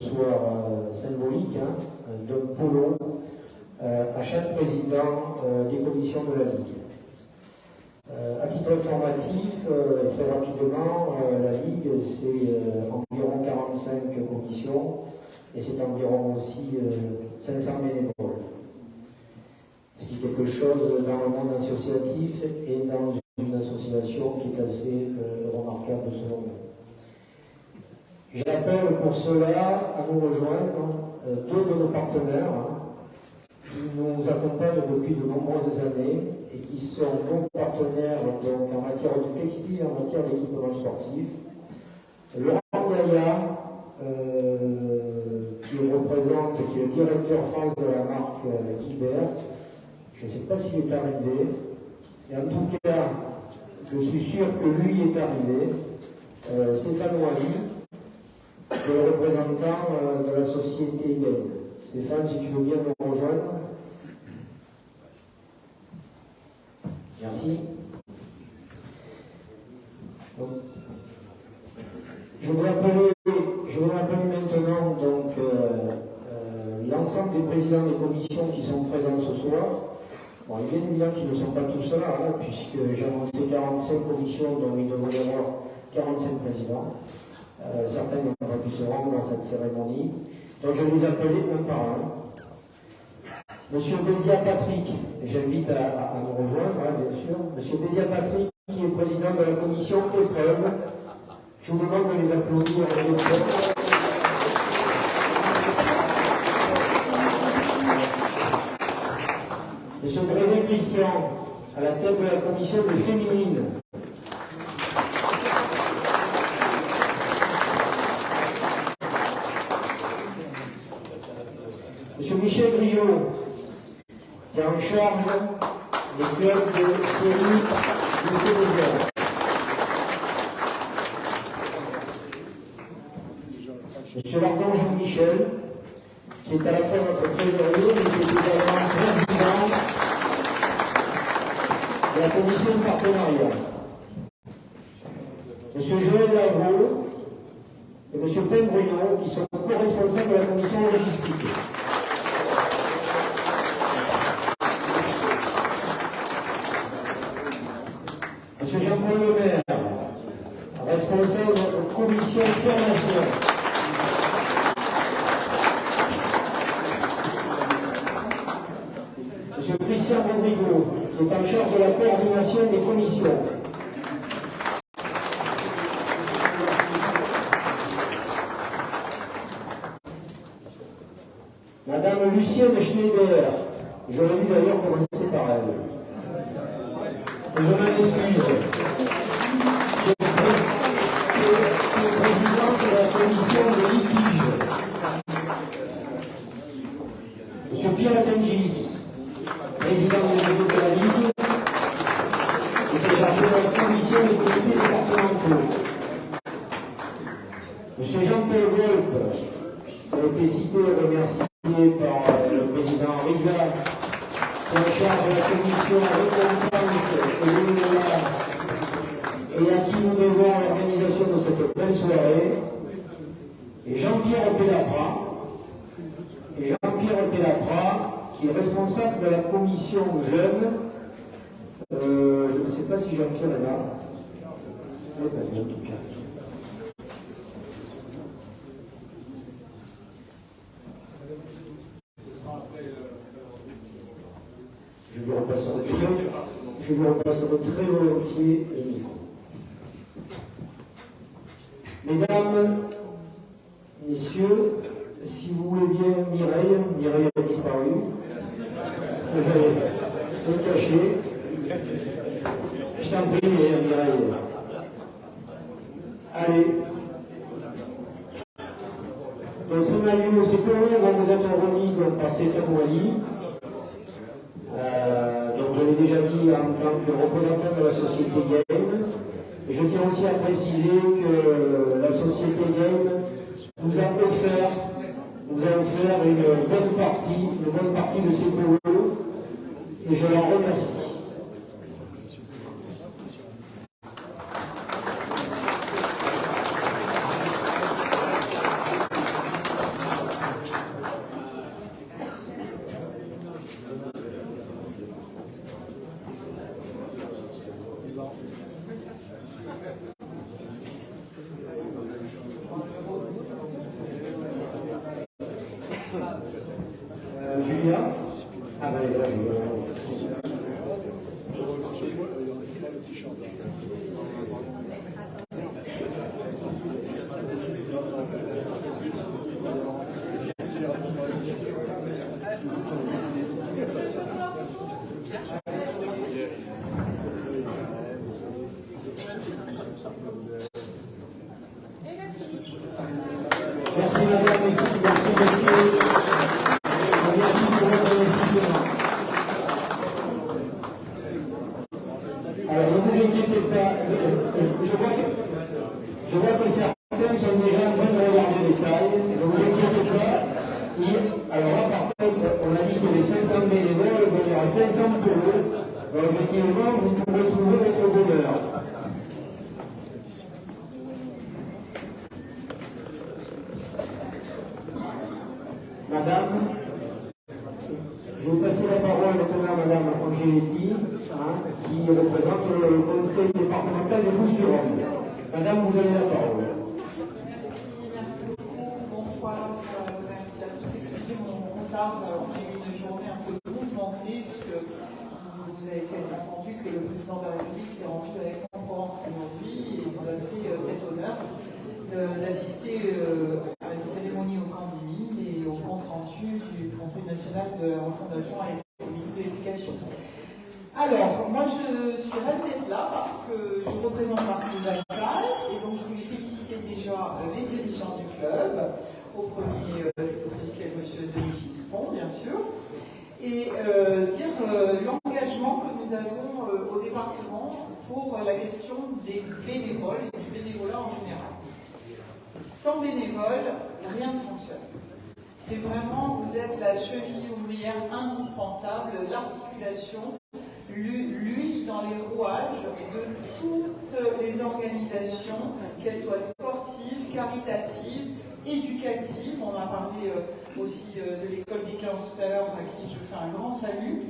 soir symbolique d'un polo à chaque président des commissions de la Ligue. À titre informatif, et très rapidement, la Ligue, c'est environ 45 commissions et c'est environ aussi 500 bénévoles. Ce qui est quelque chose dans le monde associatif et dans une association qui est assez remarquable selon moi. J'appelle pour cela à nous rejoindre deux de nos partenaires qui nous accompagnent depuis de nombreuses années et qui sont nos partenaires donc, en matière de textile, en matière d'équipement sportif. Laurent Gaillard, qui est le directeur France de la marque Guibert. Je ne sais pas s'il est arrivé, et en tout cas, je suis sûr que lui est arrivé. Stéphane Wally, qui est le représentant de la société Gain. Stéphane, si tu veux bien nous rejoindre. Merci. Donc, je voudrais appeler maintenant donc, l'ensemble des présidents des commissions qui sont présents ce soir. Bon, il est bien évident qu'ils ne sont pas tous là, puisque j'ai annoncé 45 commissions, dont il devrait y avoir 45 présidents. Certains n'ont pas pu se rendre dans cette cérémonie. Donc je vais les appeler un par un. Monsieur Bézia Patrick, j'invite à nous rejoindre, bien sûr. Monsieur Bézia Patrick, qui est président de la commission épreuve. Je vous demande de les applaudir. Monsieur Brévé Christian, à la tête de la commission des féminines. Monsieur Michel Griot, qui est en charge des clubs de série de Sénégal. Monsieur Lardon Jean-Michel, qui est à la fois notre trésorier, mais qui est également président de la commission de partenariat. Monsieur Joël Lavaux et Monsieur Paul Bruno, qui sont co-responsables de la commission logistique. Monsieur Jean-Paul Lemaire, responsable de notre commission de formation. Monsieur Christian Rodrigo, qui est en charge de la coordination des commissions. Madame Lucienne Schneider, j'aurais dû d'ailleurs commencer par elle. Je m'en excuse. Qui est présidente de la commission de litige. Monsieur Pierre Tengis, président de la Ligue, qui est chargé de la commission des comités départementaux. Monsieur Jean-Paul Volpe, qui a été cité et remercié par le président Riza, qui est en charge de la commission récompense et à qui nous devons l'organisation de cette belle soirée, et Jean-Pierre Pélapra, qui est responsable de la commission jeune. Je ne sais pas si Jean-Pierre est là. En tout cas. Je lui repasserai très volontiers le micro. Mesdames, messieurs, si vous voulez bien, Mireille a disparu. Elle est cachée. Je t'en prie, Mireille. Allez. Donc ce maillot, c'est pour nous, on vous êtes remis par Stéphane Wally. Donc je l'ai déjà dit en tant que représentant de la société Game. Et je tiens aussi à préciser que la société Game nous a offert une bonne partie de ses polos, et je l'en remercie. Julia? Ah ben là, Julia. Merci madame, merci monsieur. Merci pour votre investissement. Alors ne vous inquiétez pas, je vois que certains sont déjà en train de regarder les tailles, ne vous inquiétez pas. Alors là par contre, on a dit qu'il y avait 500 bénévoles, il y aura 500 pour eux. Donc effectivement, vous pouvez trouver votre bonheur. Madame, je vais passer la parole maintenant à Madame Angeletti, qui représente le conseil départemental des Bouches-du-Rhône. Madame, vous avez la parole. Merci beaucoup. Bonsoir. Merci à tous. Excusez mon retard. On a eu une journée un peu mouvementée, puisque vous avez peut-être entendu que le président de la République s'est rendu à Aix-en-Provence aujourd'hui et nous a fait cet honneur d'assister à une cérémonie au camp des Mines et au compte-rendu du Conseil national de la refondation avec le ministre de l'Éducation. Alors, moi je suis ravie d'être là parce que je représente Martin Vassal et donc je voulais féliciter déjà les dirigeants du club, au premier c'est M. Zélie Dupont, bien sûr, et dire l'engagement que nous avons au département pour la question des bénévoles et du bénévolat en général. Sans bénévoles, rien ne fonctionne. C'est vraiment, vous êtes la cheville ouvrière indispensable, l'articulation, l'huile dans les rouages de toutes les organisations, qu'elles soient sportives, caritatives, éducatives. On a parlé aussi de l'école des 15 tout à l'heure, à qui je fais un grand salut.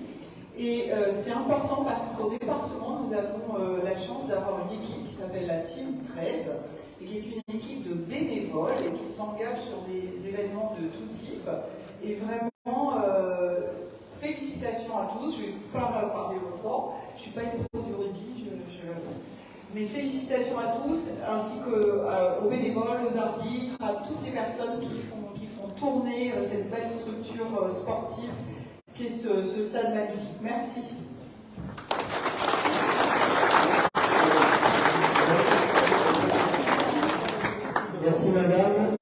Et c'est important parce qu'au département, nous avons la chance d'avoir une équipe qui s'appelle la Team 13, et qui est une équipe de bénévoles et qui s'engage sur des événements de tout type. Et vraiment, félicitations à tous. Je ne vais pas parler longtemps. Je ne suis pas une pro du rugby, mais félicitations à tous, ainsi qu'aux bénévoles, aux arbitres, à toutes les personnes qui font tourner cette belle structure sportive qu'est ce stade magnifique. Merci. Merci madame.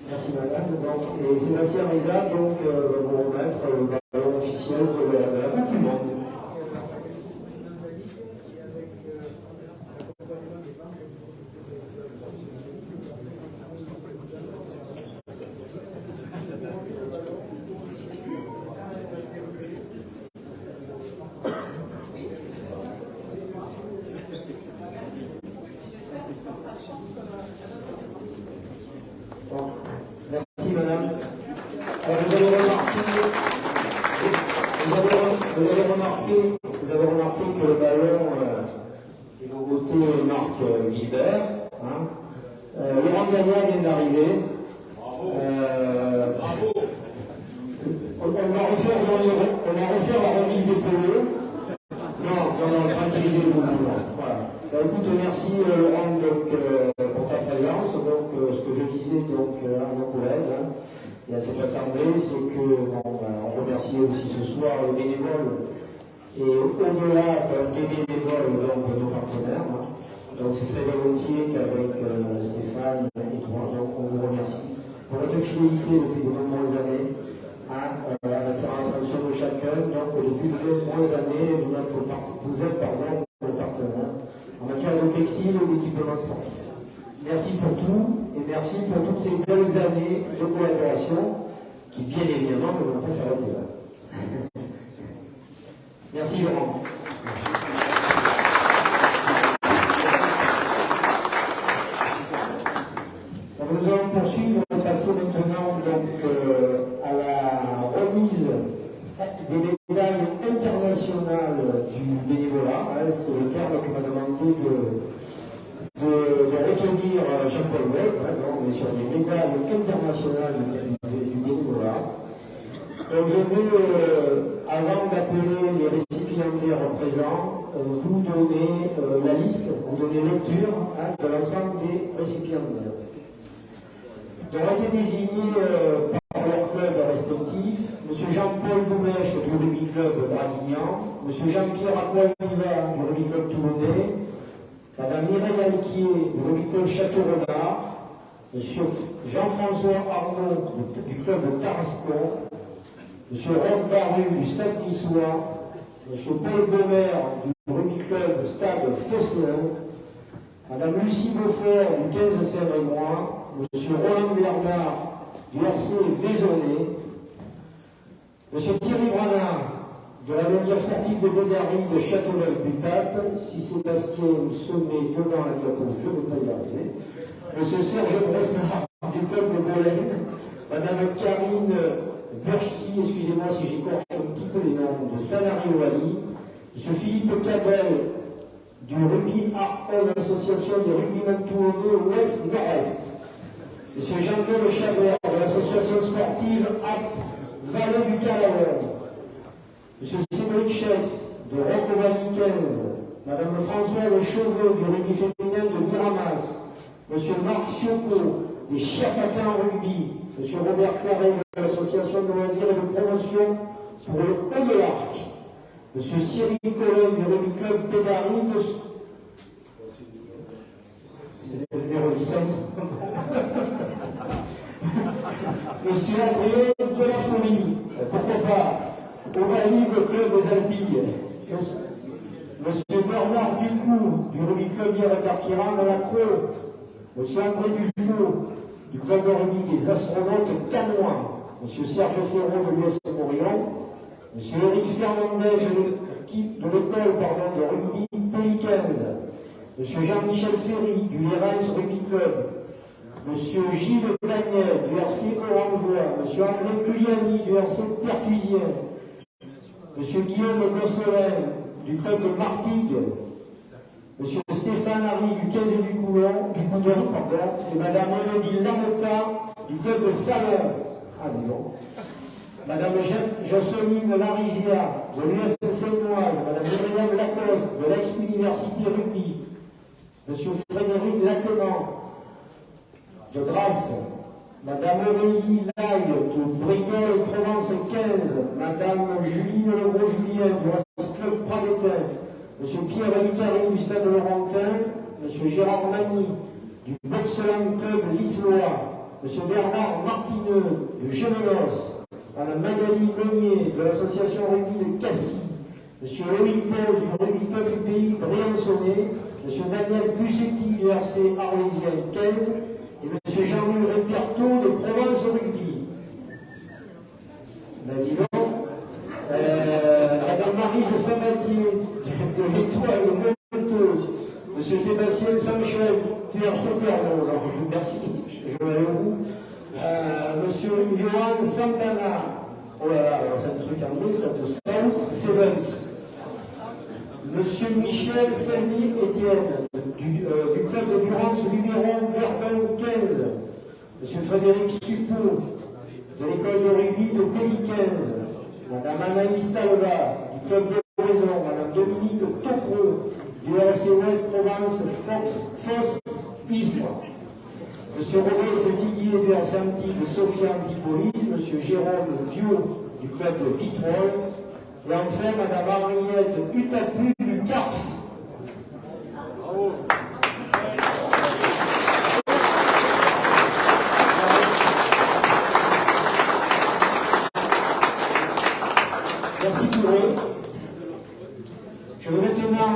Merci madame. Donc, et Sébastien Riza donc, va vous remettre le ballon officiel de la Coupe du Monde. Bon, merci madame. Vous avez remarqué que le ballon qui est nouveauté marque Gilbert. Laurent Gagnard vient d'arriver. On a refait la remise des pelots. Non, tranquillisez-vous. Voilà. Écoute, merci Laurent pour ta présence. Donc, ce que je disais à nos collègues et à cette assemblée, c'est que on remercie aussi ce soir les bénévoles et au-delà des bénévoles, donc nos partenaires. Donc c'est très volontiers qu'avec Stéphane et toi, donc on vous remercie pour votre fidélité depuis de nombreuses années. À l'attention de chacun, donc depuis de nombreuses années, vous êtes nos partenaires en matière de textile et d'équipement sportif. Merci pour tout et merci pour toutes ces belles années de collaboration qui, bien évidemment, ne vont pas s'arrêter là. Merci Laurent. Nous allons poursuivre, passer maintenant à la remise des médailles internationales du bénévolat. C'est le terme que m'a demandé de retenir Jean-Paul Webb. On est sur des médailles internationales du bénévolat. Donc je vais, avant d'appeler les récipiendaires présents, vous donner la liste, vous donner lecture de l'ensemble des récipiendaires. Donc ont été désignés par leur club respectif, M. Jean-Paul Boumèche du Rugby Club Draguignan, M. Jean-Pierre Aquaviva du Rugby Club Toulonnais, Mme Mireille Alquier du Rugby Club Château-Renard, M. Jean-François Arnaud du club de Tarascon, M. Rod Barru du Stade Niçois, M. Paul Baumer du Rugby Club Stade Fosselin, Mme Lucie Beaufort du 15 Saint-Rémois, M. Roland Bernard du RC Vaisonnet, M. Thierry Branard de la loisière sportive de Bédary de Châteauneuf-du-Pape, si Sébastien se met devant la diapo, je ne vais pas y arriver, M. Serge Bressard du club de Bolène, Mme Karine Burski, excusez-moi si j'écorche un petit peu les noms, de Sanary-Ovalie, M. Philippe Cabel du Rugby Arcon, association des rugbymen toulonnais Ouest-Nord-Est, M. Jean-Claude Chabert de l'association sportive APT Vallée du Calaon, M. Cédric Chess de Roc-Ovalie 15, Mme Françoise Chauvet du rugby féminin de Miramas, M. Marc Sioco des Chiapaquins rugby, M. Robert Claret de l'association de loisirs et de promotion pour le haut de l'arc, M. Cyril Collet du rugby club Bédary de... C'est le numéro de licence. M. André de la Folie, pourquoi pas, Ovalie, le club des Alpilles, M. Bernard Ducou du rugby club Hier-Carquiran de la Creux, M. André Dufaux du club de rugby des astronautes Canois, M. Serge Ferraud de l'US Morillon, M. Éric Fernandez de l'école de rugby Péliquens, M. Jean-Michel Ferry du Lérens Rugby Club, M. Gilles Daniel du RC Orangeois, M. André Culiani du RC Pertusien, M. Guillaume Gosselin du club de Martigues, M. Stéphane Harry du 15 du Coudon, et Mme Elodie Lameca du club de Salon. Ah, disons. Mme Jocelyne Larizia de l'US Seine-Noise, Mme Myriam Lacoste de l'ex-université rugby, M. Frédéric Laquenant de Grasse, Mme Aurélie Laille de Brigole Provence 15, Mme Juline Legros-Julien du Racing Club Praguetin, M. Pierre Licari du Stade Laurentin, M. Gérard Magny du Boxland Club Lislois, M. Bernard Martineux de Gémenos, Mme Magali Meunier de l'association rugby de Cassis, M. Loïc Pose du rugby club du pays Briançonnet, M. Daniel Bussetti du RC Arlésien 15 et M. Jean-Louis Répertot de Provence Rugby. Ben dis donc, Mme Marise Sabatier de l'Étoile Monteux, M. Sébastien Sanchez du RC Pernod, alors je vous remercie, je vais aller au bout. M. Johan Santana, oh là là, c'est un truc anglais, ça, de South Sevens. M. Michel Samy Etienne du club de Durance Luberon Verdun 15. M. Frédéric Suppot de l'école de rugby de Pays 15. Mme Anaïs Talva du club de Raison. Mme Dominique Tocro du RC Ouest Provence Fosse Istres. M. Rodolphe Viguier du RC Antibes Sophia Antipolis. M. Jérôme Viau du club de Vitrolles. Et enfin, Mme Henriette Utapu du CARF. Bravo. Merci pour eux. Je vais maintenant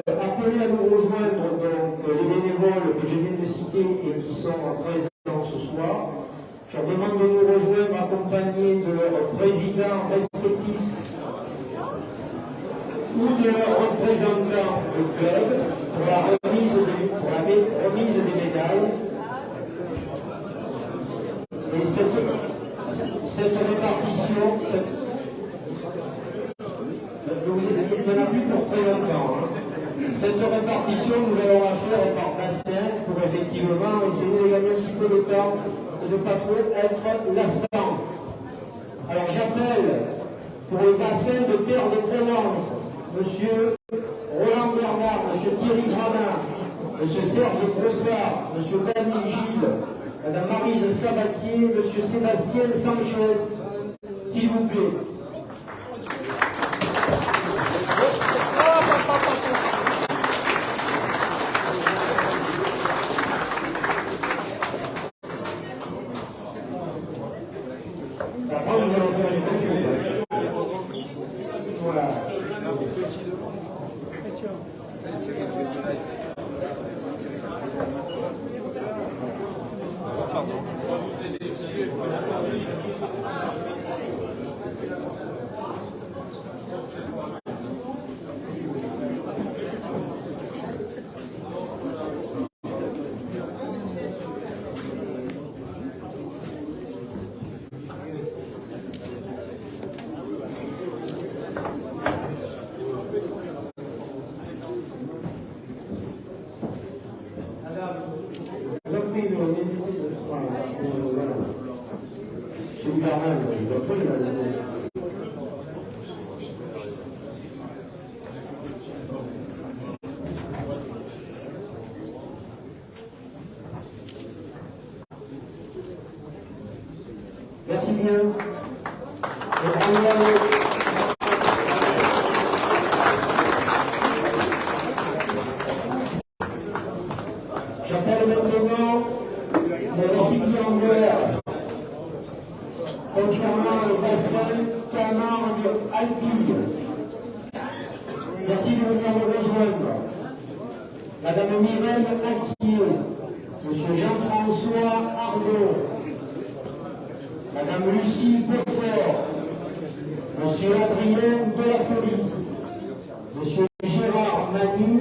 appeler à nous rejoindre donc, les bénévoles que je viens de citer et qui sont présents ce soir. Je leur demande de nous rejoindre accompagnés de leurs présidents respectifs ou de leurs représentants de club pour la remise des médailles. Et cette répartition, il n'y en a plus pour très longtemps. Cette répartition, nous allons la faire par bassin pour effectivement essayer de gagner un petit peu de temps et de ne pas trop être lassant. Alors j'appelle pour le bassin de terre de Provence, Monsieur Roland Bernard, Monsieur Thierry Granin, Monsieur Serge Brossard, Monsieur Daniel Gilles, Madame Maryse Sabatier, Monsieur Sébastien Sanchez, s'il vous plaît. Après, nous allons faire une question. Voilà. Merci bien. J'appelle maintenant les récipiendaires concernant le bassin Camargue-Alpille. Merci de venir me rejoindre. Madame Mireille Acquier, Monsieur Jean-François Arnaud, Madame Lucie Beaufort, Monsieur Adrien Delafolie, Monsieur Gérard Mani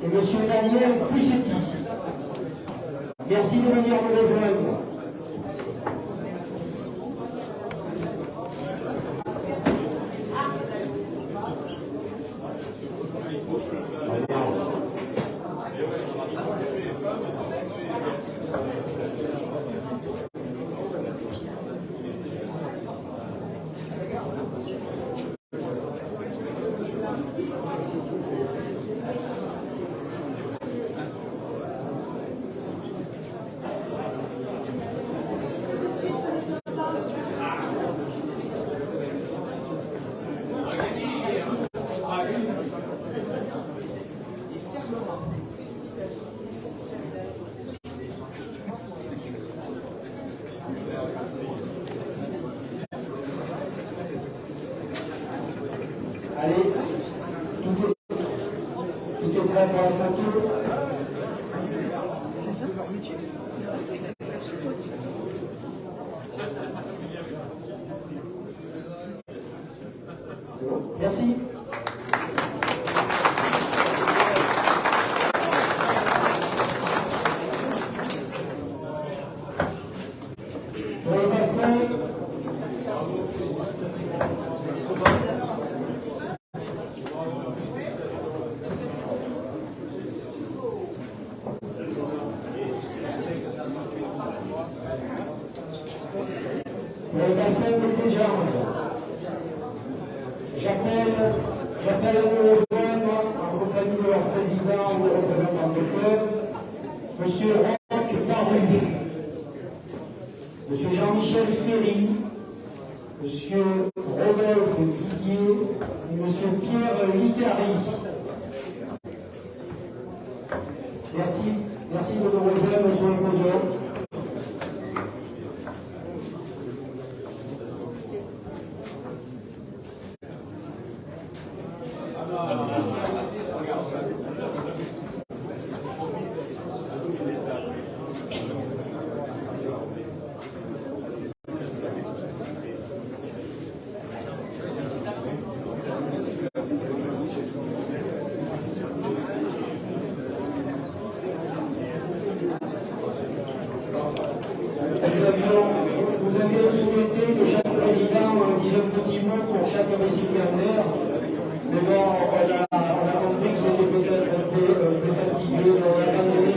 et Monsieur Daniel Pussetti. Merci de venir me rejoindre. Allez, tout est prêt pour la photo. C'est leur métier. C'est bon. Merci. Pour le bassin, des Anges. J'appelle à nous rejoindre en compagnie de leur président ou de représentant de club, Monsieur Roch Baruy, Monsieur Jean-Michel Ferry, Monsieur Rodolphe Viguier et Monsieur Pierre Licari. Merci de nous rejoindre sur le podium. Vous aviez souhaité que chaque président dise un petit mot pour chaque récipiendaire, mais bon, on a compris que c'était peut-être un peu plus fastidieux, mais on a quand même mis.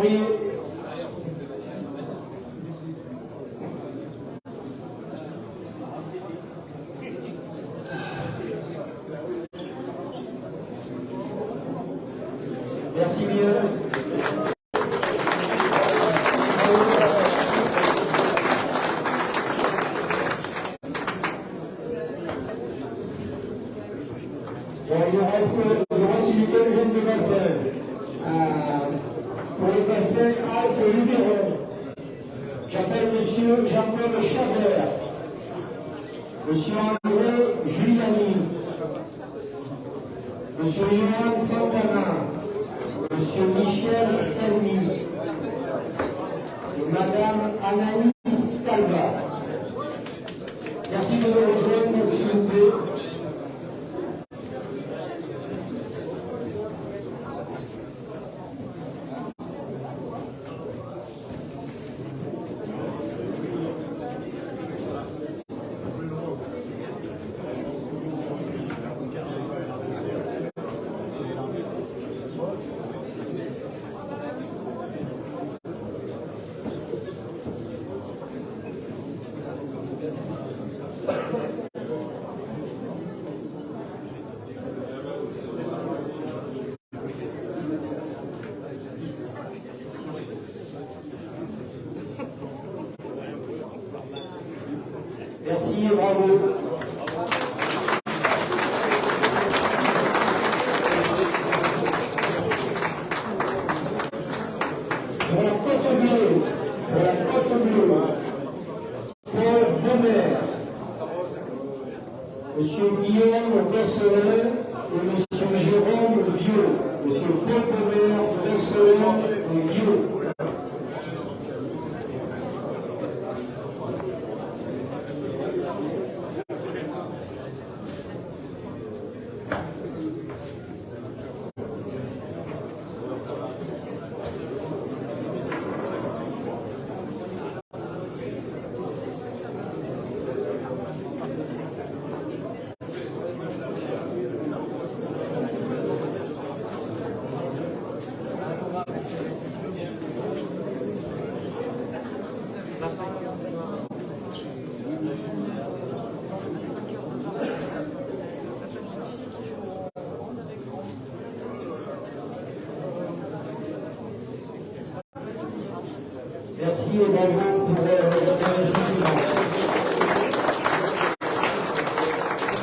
courrier. Merci bien. Bon, il reste une quinzaine de bassins. Pour les bassins Alpes et Luberon, j'appelle M. Jean-Paul Chabert, M. André Giuliani, M. Yohan Santana, M. Michel Selmi et Mme Anaïs Talba. Merci de nous rejoindre, s'il vous plaît. Merci et bravo. Pour la Côte Bleue, Paul Bonner, M. Guillaume Besselin et M. Jérôme Vieux. M. Paul Bonner, Besselin et Vieux. Merci et bravo pour votre investissement.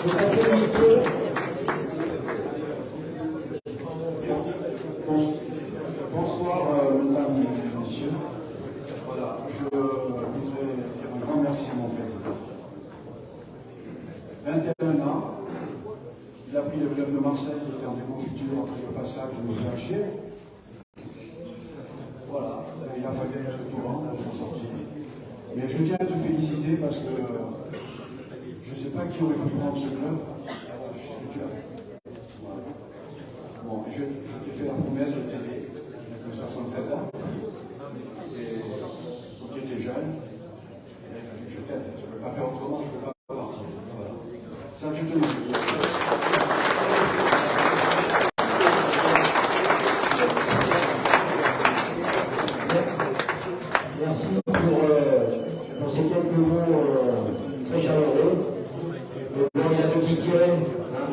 Je passe le micro. Bonsoir, mesdames et messieurs. Voilà, je voudrais dire un grand merci à mon président. 21 ans, il a pris le club de Marseille, qui était en déconfiture après le passage de M. Hachier. Voilà, il a fallu être au courant pour s'en sortir. Mais je tiens à te féliciter parce que je ne sais pas qui aurait pu prendre ce club. Tu as. Voilà. Bon, je t'ai fait la promesse de t'aider avec 67 ans. Et quand tu étais jeune, je t'aide. Je ne peux pas faire autrement, je ne peux pas partir. Voilà. Ça, je te le dis. Merci pour ces quelques mots très chaleureux. Bon, il a de qui tirer. Hein.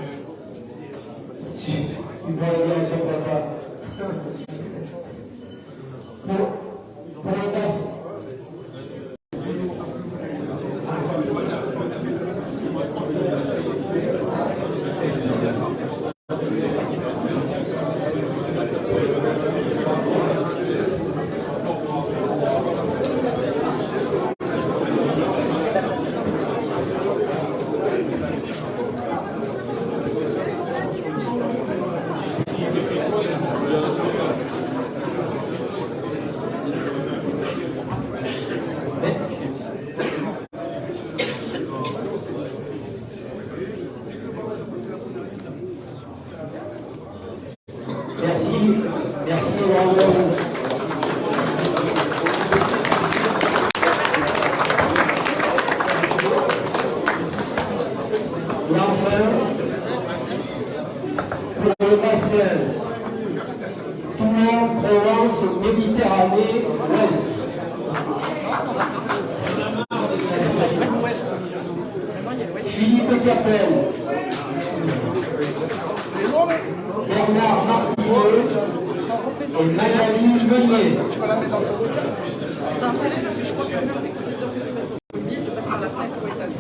Il doit aller à son papa. Pour la basse. Méditerranée Ouest. Philippe Capel, Bernard Martineux et Magali Meunier. T'as intérêt parce que je crois que le mur avec tous les organismes mobiles, je passe par la fenêtre pour établir.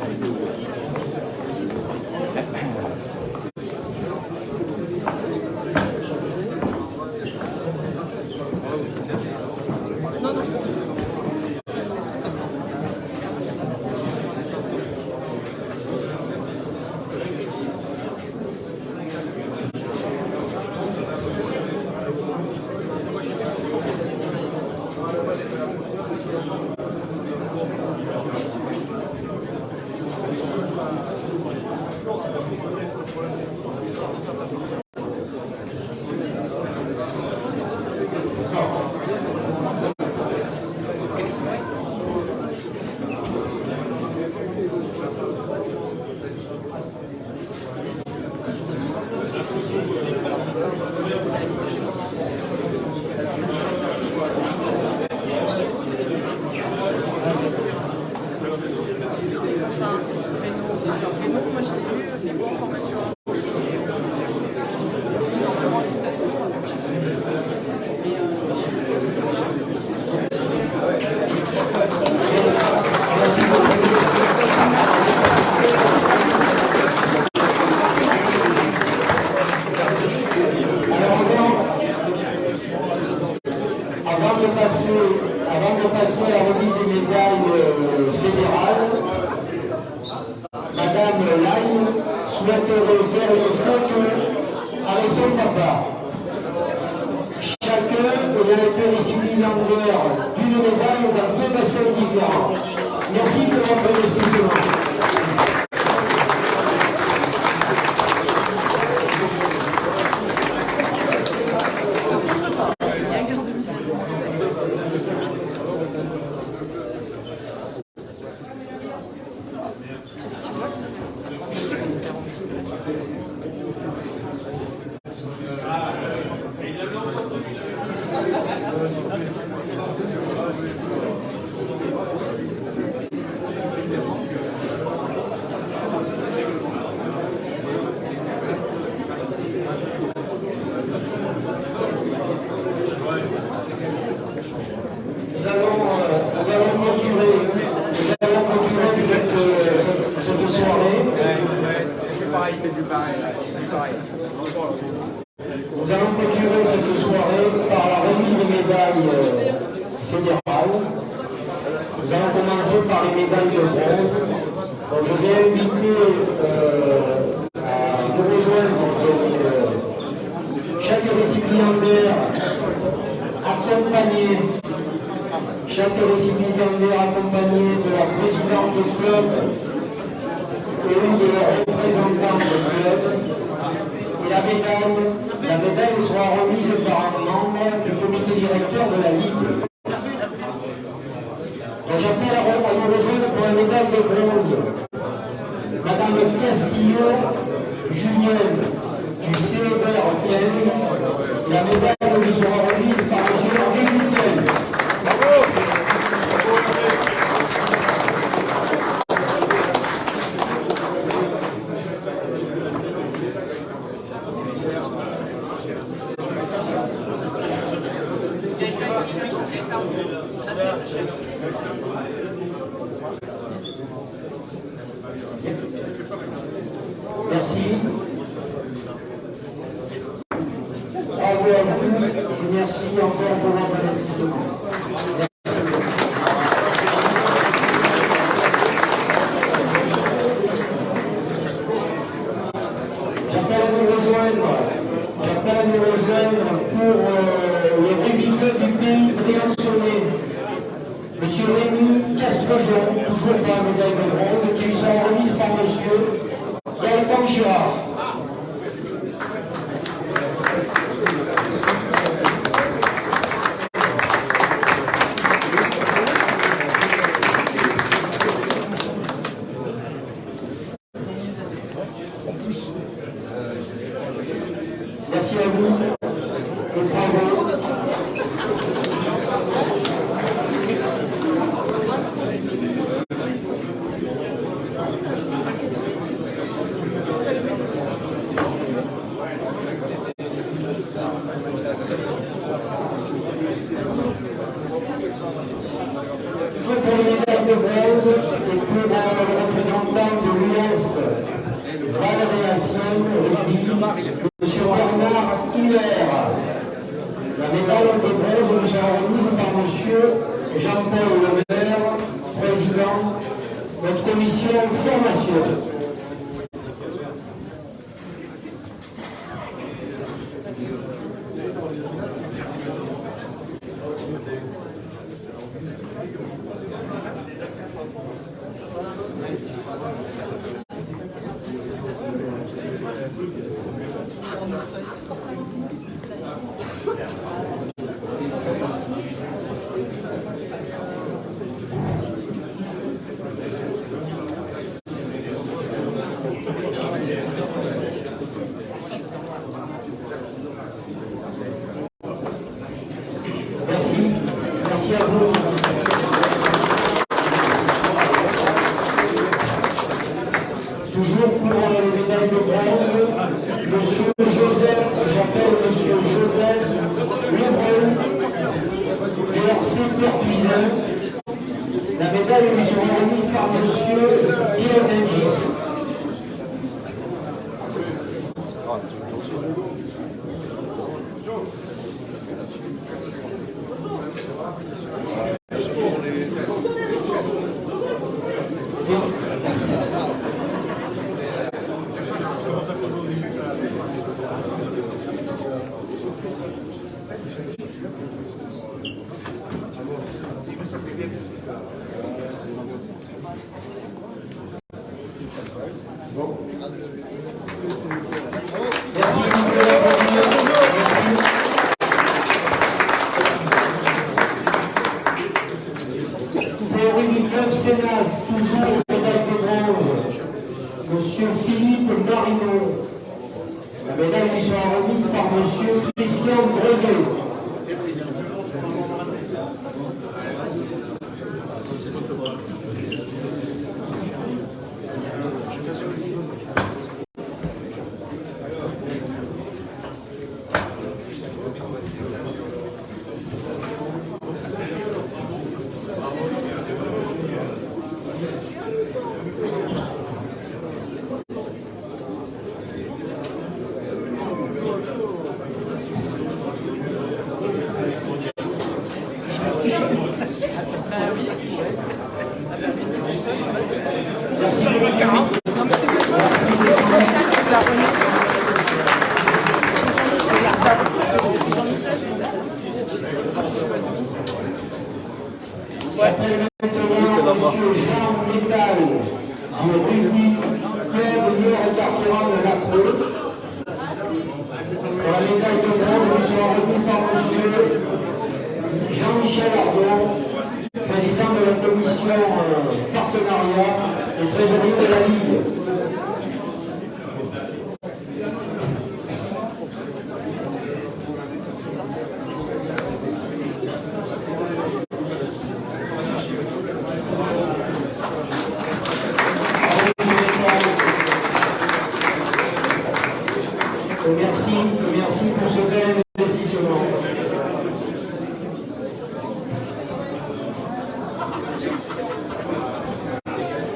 Avant de passer à la remise des médailles fédérales, Madame Laille souhaiterait faire une photo avec son papa. Chacun a été récipiendaire d'une médaille dans deux bassins différents. Merci pour votre investissement. Nous allons clôturer cette soirée par la remise des médailles fédérales. Nous allons commencer par les médailles de bronze. Donc je vais inviter à nous rejoindre chaque récipiendaire accompagné de la présidente du club et une de leurs représentants du club. Et la médaille sera remise par un membre du comité directeur de la Ligue. Donc j'appelle à nous rejoindre pour la médaille de bronze Madame Castillo Julienne du CEBER 15. La médaille lui sera remise par M. Henri Miquel. Merci. Bravo à vous et merci encore pour votre investissement. J'appelle à nous rejoindre pour les rugbyfeux du pays briançonnais. Monsieur Rémi Castrejon, toujours par la médaille de bronze, qui lui sera remise par monsieur Gaëtan Girard. Merci à vous et bravo. pour le représentant de l'US Valréation Rugby, M. Bernard Hilaire. La médaille de bronze nous sera remise par M. Jean-Paul Levert, président de notre commission formation. Merci à vous. Toujours pour les médailles de bronze, Monsieur Joseph, j'appelle Monsieur Joseph Lebrun, PRC Pertuisin. La médaille lui sera remise par Monsieur Guillaume. Toujours médaille de bronze, Monsieur Philippe Marino. La médaille lui sera remise par Monsieur Christian Brevet. J'appelle maintenant Monsieur Jean Métal du rugby club Lièvre-Carqueiranne de Lacreux. La médaille de bronze lui sera remise par Monsieur Jean-Michel Ardon, président de la commission partenariat et trésorier de la Ligue. Merci pour ce bel investissement.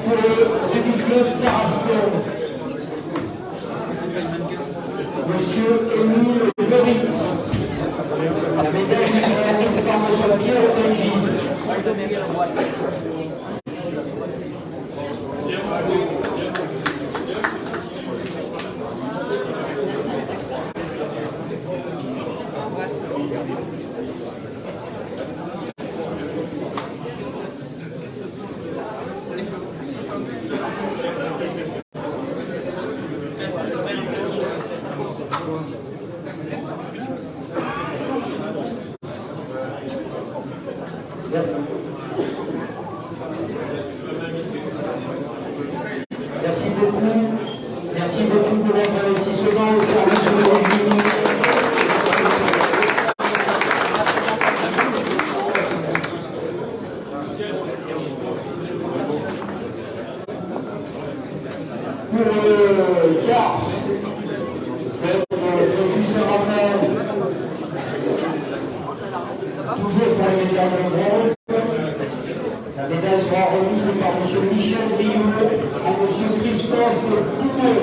Pour le rugby club Tarascon, Monsieur Émile Loritz. La médaille lui sera remise par Monsieur Pierre Tengis. Merci beaucoup. Merci beaucoup pour votre investissement au service du rugby. Pour le CARF, Fréjus Saint-Raphaël, toujours pour les médailles de bronze. La médaille sera remise par M. M. Michel Rioux, à M. Christophe Poumon.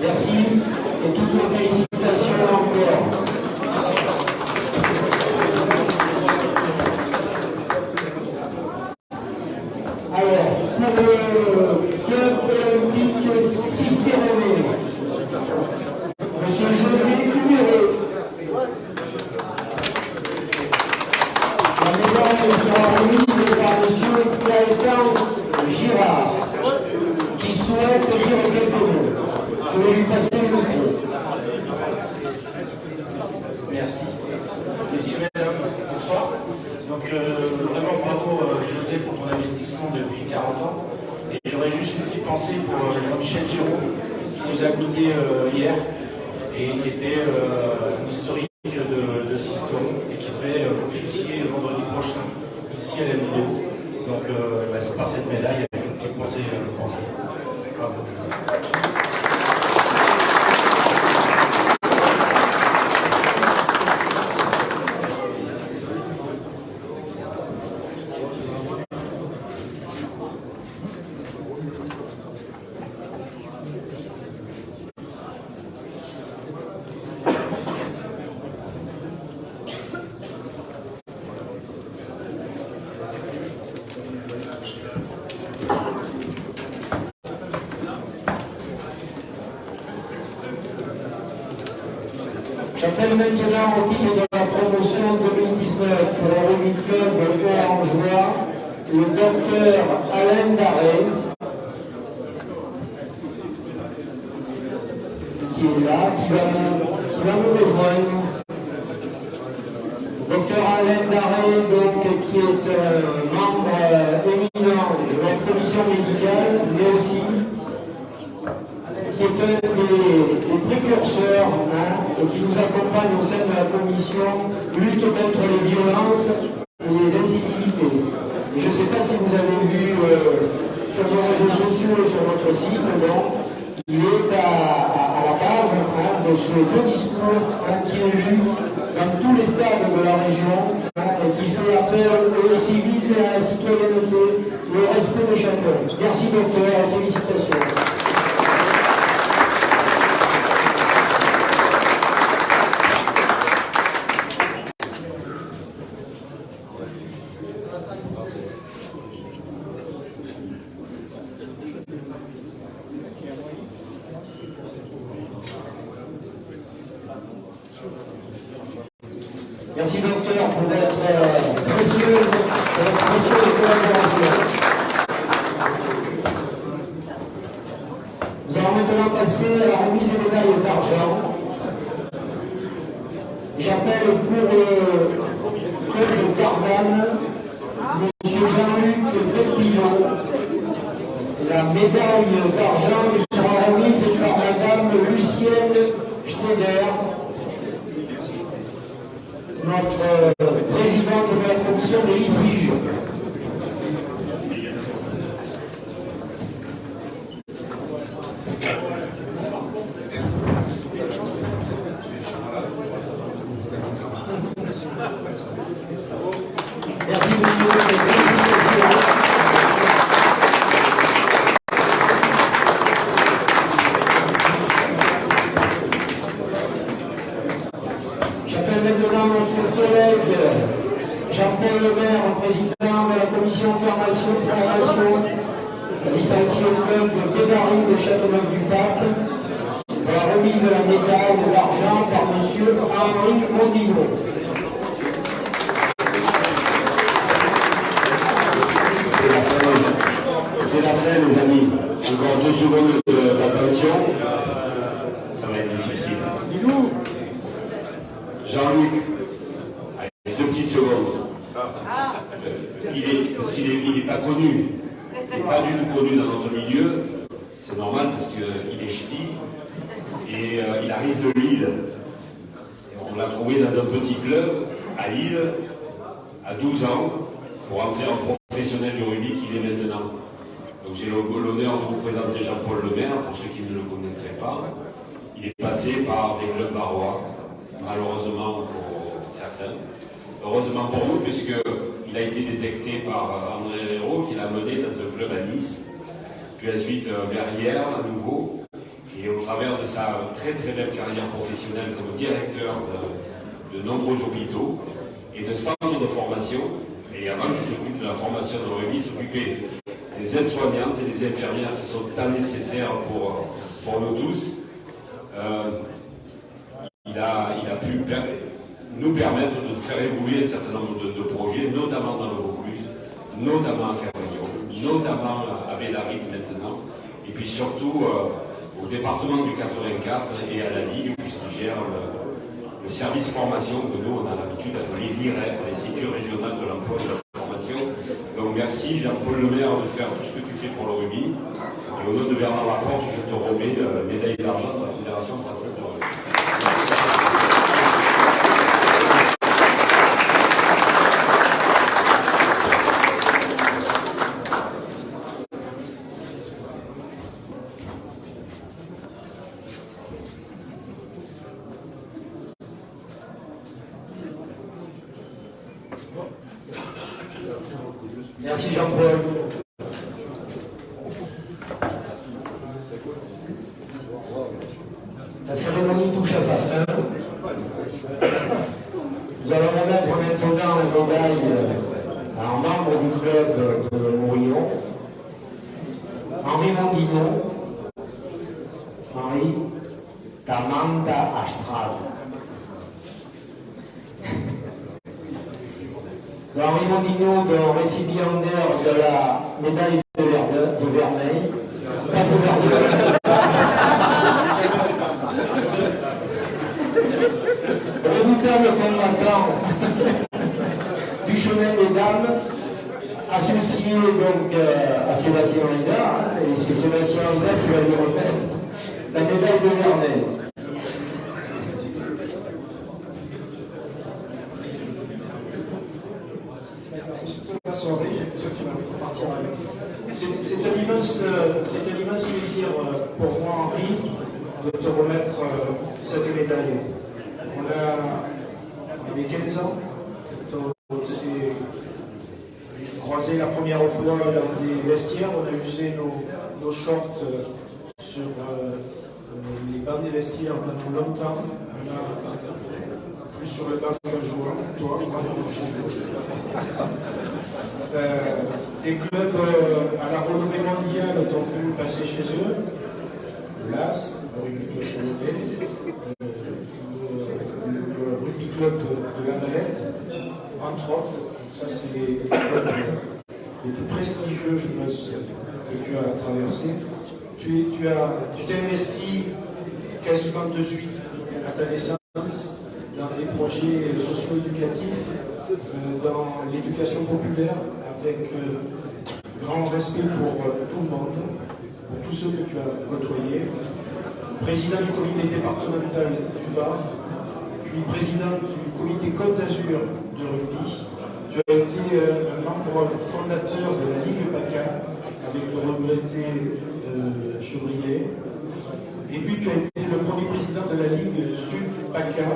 Merci et toutes nos félicitations encore. Alors, pour le club olympique Sisteronais, M. José Huméreux. La médaille sera remise par M. Gaëtan Girard, qui souhaite dire quelques mots. Je vais lui passer le micro. Merci. Messieurs, mesdames, bonsoir. Donc, vraiment bravo José pour ton investissement depuis 40 ans. Et j'aurais juste une petite pensée pour Jean-Michel Giraud, qui nous a goûté hier et qui était un historique de Sisteron et qui devait officier le vendredi prochain ici à la vidéo. Donc, c'est par cette médaille avec une petite pensée pour lui. Bravo. J'appelle maintenant au titre de la promotion 2019 pour le rugby club orangeois le docteur Alain Daré, qui est là, qui va nous rejoindre. Docteur Alain Daré, donc, qui est un membre éminent de la commission médicale, mais aussi qui est un des précurseurs et qui nous accompagne au sein de la commission lutte contre les violences et les incivilités. Et je ne sais pas si vous avez vu sur nos réseaux sociaux et sur notre site, donc, il est à la base de ce beau discours qui est lu dans tous les stades de la région et qui fait appel au civisme et à la citoyenneté et au respect de chacun. Merci docteur et félicitations. Merci docteur pour votre précieuse collaboration. Nous allons maintenant passer à la remise des médailles d'argent. J'appelle pour le club de Gardanne M. Jean-Luc Pépillon. La médaille d'argent lui sera remise par Madame Lucienne Schneider, notre présidente de la commission de litige. Merci monsieur, félicitations. J'appelle maintenant notre collègue Jean-Paul Lemaire, président de la commission formation, licencié au club de Bédary de Châteauneuf-du-Pape, pour la remise de la médaille d'argent par monsieur Henri Mondino. C'est la fin, les amis. Encore 2 secondes d'attention. Ça va être difficile. Jean-Luc, allez, 2 petites secondes. Parce qu'il n'est pas connu. n'est pas du tout connu dans notre milieu. C'est normal parce qu'il est ch'ti et il arrive de Lille. Et on l'a trouvé dans un petit club à Lille à 12 ans pour en faire un professionnel du rugby qu'il est maintenant. Donc j'ai l'honneur de vous présenter Jean-Paul Lemaire, pour ceux qui ne le connaîtraient pas. Il est passé par des clubs varois, malheureusement pour certains. Heureusement pour nous, puisqu'il a été détecté par André Hérault, qui l'a mené dans un club à Nice, puis ensuite Verrières à nouveau. Et au travers de sa très très belle carrière professionnelle comme directeur de nombreux hôpitaux et de centres de formation, et avant qu'il s'occupe de la formation de rugby, s'occupait des aides-soignantes et des infirmières qui sont tant nécessaires pour nous tous. Il a pu nous permettre de faire évoluer un certain nombre de projets, notamment dans le Vaucluse, notamment à Cavaillon, notamment à Bédaric maintenant, et puis surtout au département du 84 et à la Ligue, puisqu'il gère le service formation que nous, on a l'habitude d'appeler l'IREF, l'Institut régional de l'emploi et de la formation. Donc merci Jean-Paul Lemaire de faire tout ce que tu fais pour le rugby. Et au nom de Bernard Laporte, je te remets la médaille d'argent de la Fédération française de rugby. Merci Jean-Paul. La cérémonie touche à sa fin. Nous allons remettre maintenant une médaille à un membre du club de Morillon, Henri Mondino. Henri, Tamanda Astrade. Henri Mondino, de récipiendaire de la médaille de vermeil, pas de verdure. Redoutable combattant du chemin des dames, associé donc à Sébastien Rizard, et c'est Sébastien Rizard qui va lui remettre la médaille de vermeil. La soirée, j'ai ceux qui vont partir avec. C'est un immense plaisir pour moi, Henri, de te remettre cette médaille. On avait 15 ans, quand on s'est croisé la première fois dans des vestiaires, on a usé nos shorts sur les bancs des vestiaires pendant longtemps. On a plus sur le banc qu'un joueur, toi, moi, je joue. Des clubs à la renommée mondiale ont pu passer chez eux, le LAS, le rugby club polonais, le rugby club de la Valette, entre autres. Ça, c'est les clubs les plus prestigieux, je pense, que tu as traversé. Tu t'es investi quasiment de suite à ta naissance dans des projets socio-éducatifs, dans l'éducation populaire, avec grand respect pour tout le monde, pour tous ceux que tu as côtoyés. Président du comité départemental du Var, puis président du comité Côte d'Azur de rugby. Tu as été un membre fondateur de la Ligue PACA, avec le regretté Chevrier. Et puis tu as été le premier président de la Ligue Sud PACA,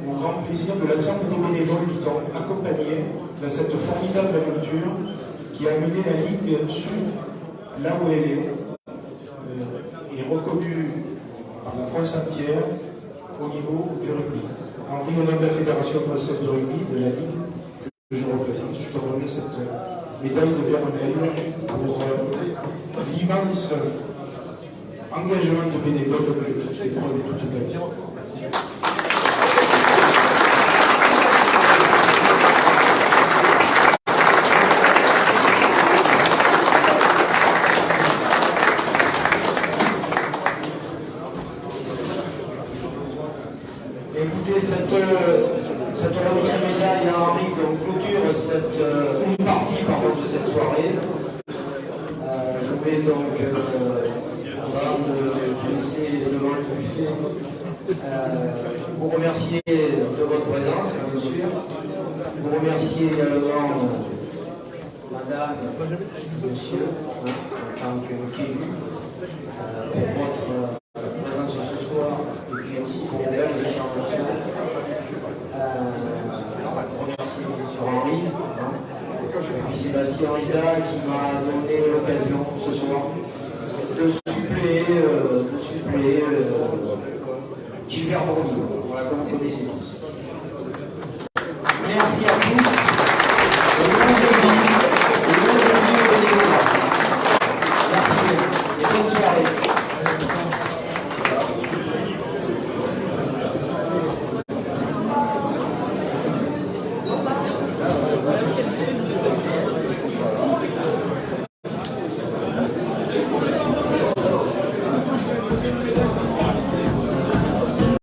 au grand plaisir de l'ensemble des bénévoles qui t'ont accompagné dans cette formidable aventure qui a mené la Ligue Sud là où elle est, et reconnue par la France entière au niveau du rugby. Henri, au nom de la Fédération française de rugby, de la Ligue que je représente, je te remets cette médaille de vermeil pour l'immense engagement de bénévoles que tu fais preuve toute ta vie. Écoutez, cette remise de médaille à Henri donc, clôture une partie de cette soirée. vais donc, avant de vous laisser devant le buffet, vous remercier de votre présence, bien sûr. Vous remercier également madame, monsieur, en tant qu'élu, pour votre présence ce soir et puis aussi pour vos belles interventions. Remercier M. Henri, et puis Sébastien Isa qui m'a donné l'occasion ce soir de suppléer Gilbert Bourdieu, voilà, comme vous connaissez tous.